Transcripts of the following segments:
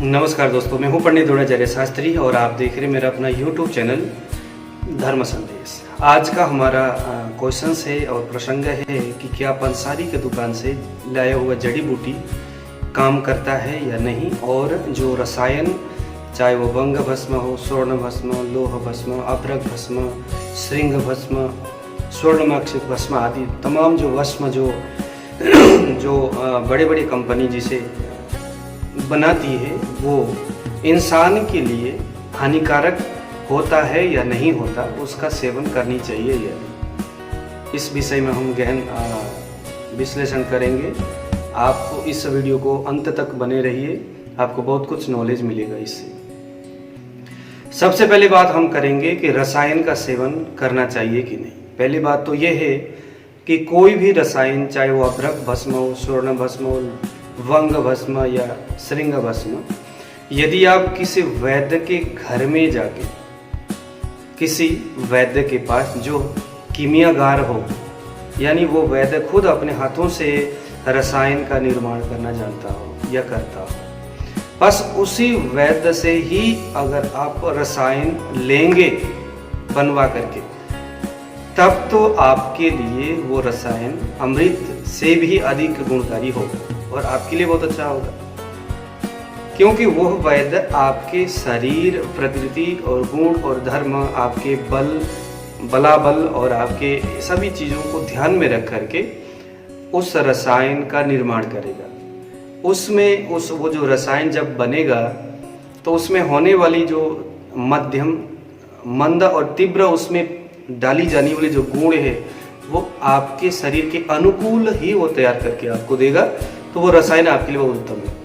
नमस्कार दोस्तों, मैं हूं पंडित द्रोणाचार्य शास्त्री और आप देख रहे हैं मेरा अपना YouTube चैनल धर्म संदेश। आज का हमारा क्वेश्चन है और प्रसंग है कि क्या पंसारी के दुकान से लाया हुआ जड़ी बूटी काम करता है या नहीं, और जो रसायन चाहे वो बंग भस्म हो, स्वर्ण भस्म, लोह भस्म, अभ्रक भस्म, श्रृंग भस्म, स्वर्णमाक्षिक भस्म आदि तमाम जो भस्म जो बड़े बड़ी कंपनी जिसे बनाती है वो इंसान के लिए हानिकारक होता है या नहीं होता, उसका सेवन करनी चाहिए या नहीं, इस विषय में हम गहन विश्लेषण करेंगे। आप इस वीडियो को अंत तक बने रहिए, आपको बहुत कुछ नॉलेज मिलेगा इससे। सबसे पहली बात हम करेंगे कि रसायन का सेवन करना चाहिए कि नहीं। पहली बात तो यह है कि कोई भी रसायन, चाहे वो अभ्रक भस्म हो, स्वर्ण भस्म हो, वंग भस्म या श्रृंग भस्म, यदि आप किसी वैद्य के घर में जाके, किसी वैद्य के पास जो कीमियागार हो, यानी वो वैद्य खुद अपने हाथों से रसायन का निर्माण करना जानता हो या करता हो, बस उसी वैद्य से ही अगर आप रसायन लेंगे बनवा करके, तब तो आपके लिए वो रसायन अमृत से भी अधिक गुणकारी होगा और आपके लिए बहुत अच्छा होगा, क्योंकि वह वैद्य आपके शरीर, प्रकृति और गुण और धर्म, आपके बलाबल और आपके सभी चीज़ों को ध्यान में रख करके उस रसायन का निर्माण करेगा। उसमें वो जो रसायन जब बनेगा तो उसमें होने वाली जो मध्यम, मंद और तीव्र उसमें डाली जाने वाली जो गुण है वो आपके शरीर के अनुकूल ही वो तैयार करके आपको देगा, तो वो रसायन आपके लिए बहुत उत्तम है।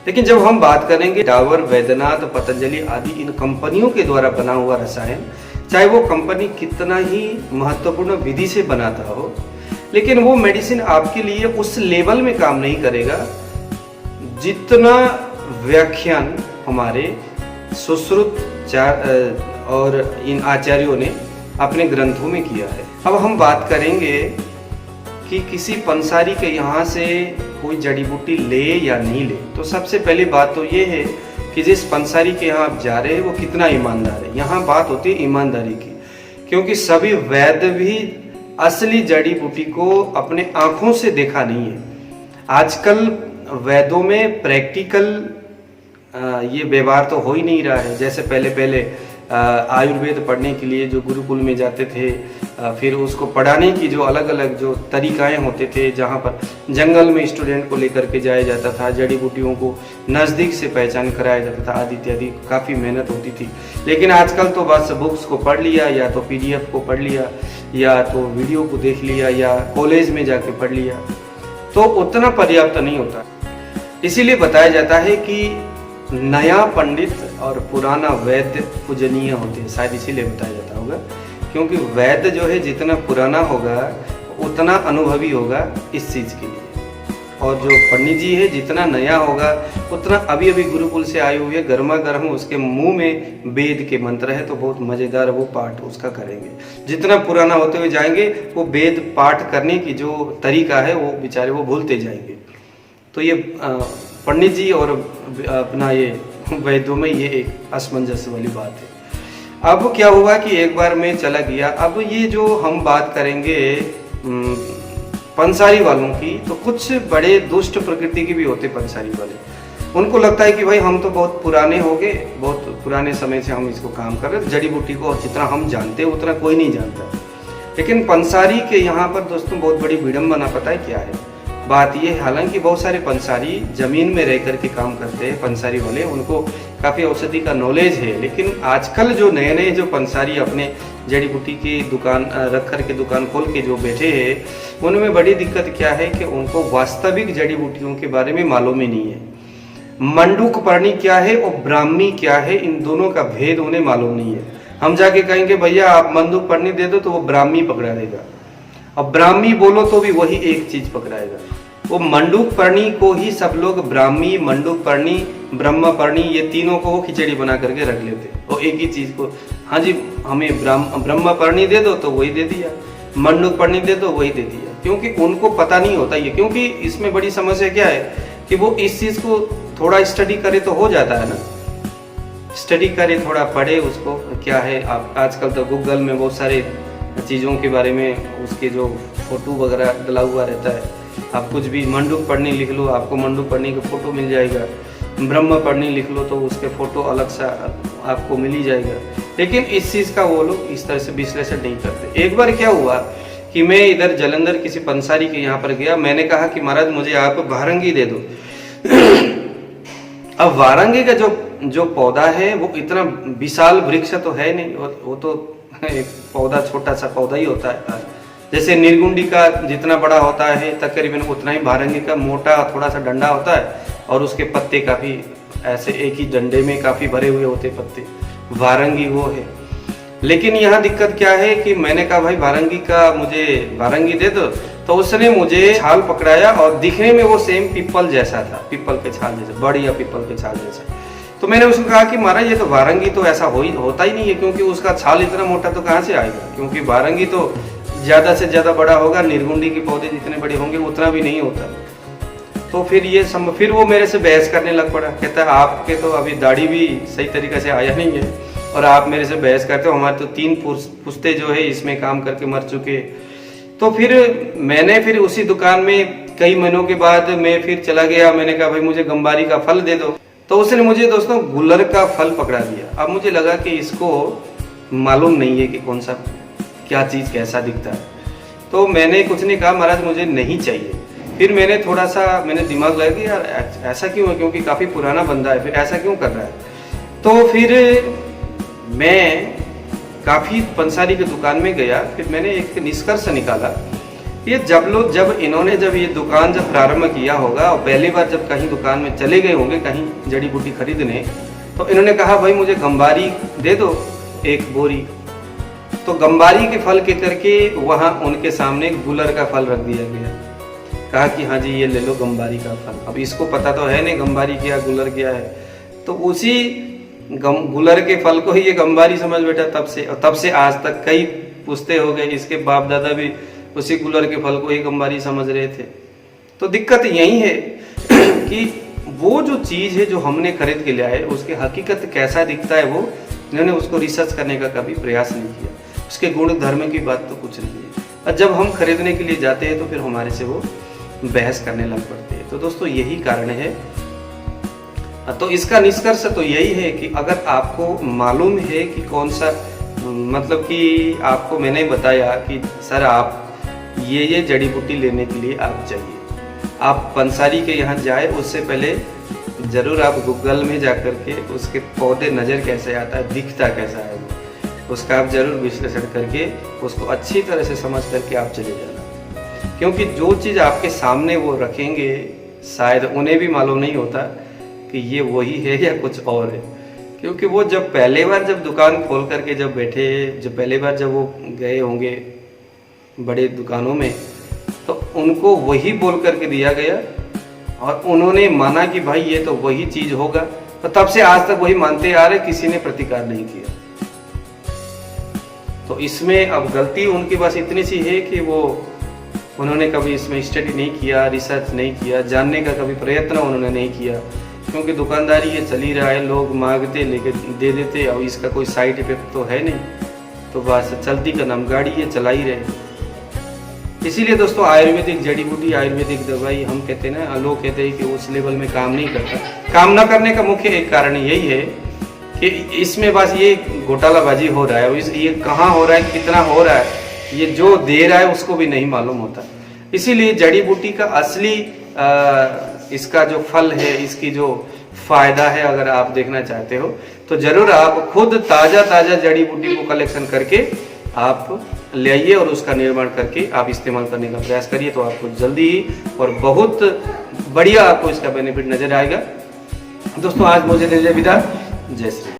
लेकिन जब हम बात करेंगे डाबर, वैद्यनाथ, पतंजलि आदि इन कंपनियों के द्वारा बना हुआ रसायन, चाहे वो कंपनी कितना ही महत्वपूर्ण विधि से बनाता हो, लेकिन वो मेडिसिन आपके लिए उस लेवल में काम नहीं करेगा जितना व्याख्यान हमारे सुश्रुत और इन आचार्यों ने अपने ग्रंथों में किया है। अब हम बात करेंगे कि किसी पंसारी के यहाँ से कोई जड़ी बूटी ले या नहीं ले। तो सबसे पहली बात तो ये है कि जिस पंसारी के यहाँ आप जा रहे हैं वो कितना ईमानदार है। यहाँ बात होती है ईमानदारी की, क्योंकि सभी वैद्य भी असली जड़ी बूटी को अपने आँखों से देखा नहीं है। आजकल वैद्यों में प्रैक्टिकल ये व्यवहार तो हो ही नहीं रहा है। जैसे पहले आयुर्वेद पढ़ने के लिए जो गुरुकुल में जाते थे, फिर उसको पढ़ाने की जो अलग अलग जो तरीकाएं होते थे, जहाँ पर जंगल में स्टूडेंट को लेकर के जाया जाता था, जड़ी बूटियों को नज़दीक से पहचान कराया जाता था, आदि इत्यादि काफ़ी मेहनत होती थी। लेकिन आजकल तो बस बुक्स को पढ़ लिया, या तो PDF को पढ़ लिया, या तो वीडियो को देख लिया, या कॉलेज में जाके पढ़ लिया, तो उतना पर्याप्त नहीं होता। इसीलिए बताया जाता है कि नया पंडित और पुराना वैद्य पूजनीय होते हैं। शायद इसीलिए बताया जाता होगा, क्योंकि वैद्य जो है जितना पुराना होगा उतना अनुभवी होगा इस चीज़ के लिए, और जो पंडित जी है जितना नया होगा उतना अभी अभी गुरुकुल से आए हुए गर्मा गर्म उसके मुंह में वेद के मंत्र है, तो बहुत मज़ेदार वो पाठ उसका करेंगे। जितना पुराना होते हुए जाएंगे वो वेद पाठ करने की जो तरीका है वो बेचारे वो भूलते जाएंगे। तो ये पंडित जी और अपना ये वैद्यों में ये एक असमंजस्य वाली बात है। अब क्या हुआ कि एक बार मैं चला गया, अब ये जो हम बात करेंगे पंसारी वालों की, तो कुछ बड़े दुष्ट प्रकृति के भी होते पंसारी वाले। उनको लगता है कि भाई हम तो बहुत पुराने हो गए, बहुत पुराने समय से हम इसको काम कर रहे हैं, जड़ी बूटी को जितना हम जानते हैं उतना कोई नहीं जानता। लेकिन पंसारी के यहाँ पर दोस्तों बहुत बड़ी विडम्बना, पता है क्या है बात ये। हालांकि बहुत सारे पंसारी जमीन में रह करके काम करते हैं, पंसारी वाले, उनको काफ़ी औषधि का नॉलेज है, लेकिन आजकल जो नए नए जो पंसारी अपने जड़ी बूटी की दुकान रख कर के दुकान खोल के जो बैठे हैं, उनमें बड़ी दिक्कत क्या है कि उनको वास्तविक जड़ी बूटियों के बारे में मालूम ही नहीं है। मंडूक पर्णी क्या है और ब्राह्मी क्या है, इन दोनों का भेद उन्हें मालूम नहीं है। हम जाके कहेंगे भैया आप मंडूक पर्णी दे दो, तो वो ब्राह्मी पकड़ा देगा, और ब्राह्मी बोलो तो भी वही एक चीज पकड़ाएगा। वो मंडूक पर्णी को ही सब लोग ब्राह्मी, मंडूक पर्णी, ब्रह्म पर्णी, ये तीनों को वो खिचड़ी बना करके रख लेते, और एक ही चीज को, हाँ जी हमें ब्रह्म पर्णी दे दो तो वही दे दिया, मंडूक पर्णी दे दो वही दे दिया। क्योंकि उनको पता नहीं होता ये, क्योंकि इसमें बड़ी समस्या क्या है कि वो इस चीज़ को थोड़ा स्टडी करे तो हो जाता है ना, स्टडी करे, थोड़ा पढ़े उसको। क्या है, आप आजकल तो गूगल में बहुत सारे चीज़ों के बारे में उसके जो फोटो वगैरह डला हुआ रहता है। आप कुछ भी मंडूक पढ़ने लिख लो, आपको मंडूक पढ़ने की फ़ोटो मिल जाएगा। ब्रह्म पढ़ने लिख लो तो उसके फ़ोटो अलग सा आपको मिल ही जाएगा। लेकिन इस चीज़ का वो लोग इस तरह से विश्लेषण नहीं करते। एक बार क्या हुआ कि मैं इधर जलंधर किसी पंसारी के यहाँ पर गया। मैंने कहा कि महाराज मुझे आप वारंगी दे दो। अब वारंगी का जो पौधा है वो इतना विशाल वृक्ष तो है नहीं, वो तो एक पौधा, छोटा सा पौधा ही होता है। जैसे निर्गुंडी का जितना बड़ा होता है तकरीबन उतना ही वारंगी का मोटा थोड़ा सा डंडा होता है, और उसके पत्ते काफी ऐसे एक ही डंडे में काफी भरे हुए होते पत्ते। वारंगी वो है। लेकिन यहाँ दिक्कत क्या है कि मैंने कहा भाई वारंगी का मुझे वारंगी दे दो, तो उसने मुझे छाल पकड़ाया और दिखने में वो सेम पीपल जैसा था, पीपल के छाल जैसा, बढ़िया पीपल के छाल जैसा। तो मैंने उसको कहा कि महाराज ये तो वारंगी तो ऐसा होता ही नहीं है, क्योंकि उसका छाल इतना मोटा तो कहाँ से आएगा, क्योंकि वारंगी तो ज्यादा से ज्यादा बड़ा होगा, निर्गुंडी के पौधे जितने बड़े होंगे उतना भी नहीं होता। तो फिर वो मेरे से बहस करने लग पड़ा। कहता है आपके तो अभी दाढ़ी भी सही तरीके से आया नहीं है और आप मेरे से बहस करते हो, हमारे तो 3 पुश्ते जो है इसमें काम करके मर चुके। तो फिर मैंने उसी दुकान में कई महीनों के बाद मैं फिर चला गया। मैंने कहा भाई मुझे गंबारी का फल दे दो। तो उसने मुझे दोस्तों गुलर का फल पकड़ा दिया। अब मुझे लगा कि इसको मालूम नहीं है कि कौन सा क्या चीज़ कैसा दिखता है। तो मैंने कुछ नहीं कहा, महाराज मुझे नहीं चाहिए। फिर मैंने थोड़ा सा दिमाग लगा कि यार ऐसा क्यों है, क्योंकि काफ़ी पुराना बंदा है, फिर ऐसा क्यों कर रहा है। तो फिर मैं काफ़ी पंसारी की दुकान में गया। फिर मैंने एक निष्कर्ष निकाला, ये जब इन्होंने ये दुकान प्रारंभ किया होगा और पहली बार जब कहीं दुकान में चले गए होंगे कहीं जड़ी बूटी खरीदने, तो इन्होंने कहा भाई मुझे गंबारी दे दो 1 बोरी। तो गंबारी के फल के करके वहाँ उनके सामने गुलर का फल रख दिया गया। कहा कि हाँ जी ये ले लो गंबारी का फल। अब इसको पता तो है नहीं गंबारी क्या गुलर क्या है, तो उसी गुलर के फल को ही ये गंबारी समझ बैठा। तब से आज तक कई पुश्ते हो गए, इसके बाप दादा भी उसी गुलर के फल को ही गंबारी समझ रहे थे। तो दिक्कत यही है कि वो जो चीज़ है जो हमने खरीद के लिया है उसके हकीकत कैसा दिखता है वो इन्होंने उसको रिसर्च करने का कभी प्रयास नहीं किया। उसके गुण धर्म की बात तो कुछ नहीं है। और जब हम खरीदने के लिए जाते हैं तो फिर हमारे से वो बहस करने लग पड़ते हैं। तो दोस्तों यही कारण है। तो इसका निष्कर्ष तो यही है कि अगर आपको मालूम है कि कौन सा, मतलब कि आपको मैंने बताया कि सर आप ये जड़ी बूटी लेने के लिए आप जाइए, आप पंसारी के यहाँ जाए, उससे पहले ज़रूर आप गूगल में जा कर के उसके पौधे नज़र कैसे आता है, दिखता कैसा है, उसका आप ज़रूर विश्लेषण करके उसको अच्छी तरह से समझ करके आप चले जाना। क्योंकि जो चीज़ आपके सामने वो रखेंगे शायद उन्हें भी मालूम नहीं होता कि ये वही है या कुछ और है। क्योंकि वो जब पहले बार जब दुकान खोल करके जब बैठे, जब पहले बार जब वो गए होंगे बड़े दुकानों में, तो उनको वही बोल करके दिया गया और उन्होंने माना कि भाई ये तो वही चीज़ होगा। तो तब से आज तक वही मानते आ रहे, किसी ने प्रतिकार नहीं किया। तो इसमें अब गलती उनकी बस इतनी सी है कि वो उन्होंने कभी इसमें स्टडी नहीं किया, रिसर्च नहीं किया, जानने का कभी प्रयत्न उन्होंने नहीं किया। क्योंकि दुकानदारी ये चल ही रहा है, लोग मांगते लेके दे देते और इसका कोई साइड इफेक्ट तो है नहीं, तो बस चलती का नाम गाड़ी है, चला ही रहे। इसीलिए दोस्तों आयुर्वेदिक जड़ी बूटी, आयुर्वेदिक दवाई हम कहते हैं ना, लोग कहते हैं कि उस लेवल में काम नहीं करता। काम न करने का मुख्य एक कारण यही है कि इसमें बस ये घोटालाबाजी हो रहा है। ये कहाँ हो रहा है, कितना हो रहा है, ये जो दे रहा है उसको भी नहीं मालूम होता। इसीलिए जड़ी बूटी का असली इसका जो फल है, इसकी जो फायदा है, अगर आप देखना चाहते हो तो जरूर आप खुद ताजा जड़ी बूटी को कलेक्शन करके आप ले आइए और उसका निर्माण करके आप इस्तेमाल करने का प्रयास करिए। तो आपको जल्दी ही और बहुत बढ़िया आपको इसका बेनिफिट नजर आएगा। दोस्तों आज मुझे दीजिए विदा। जय श्री।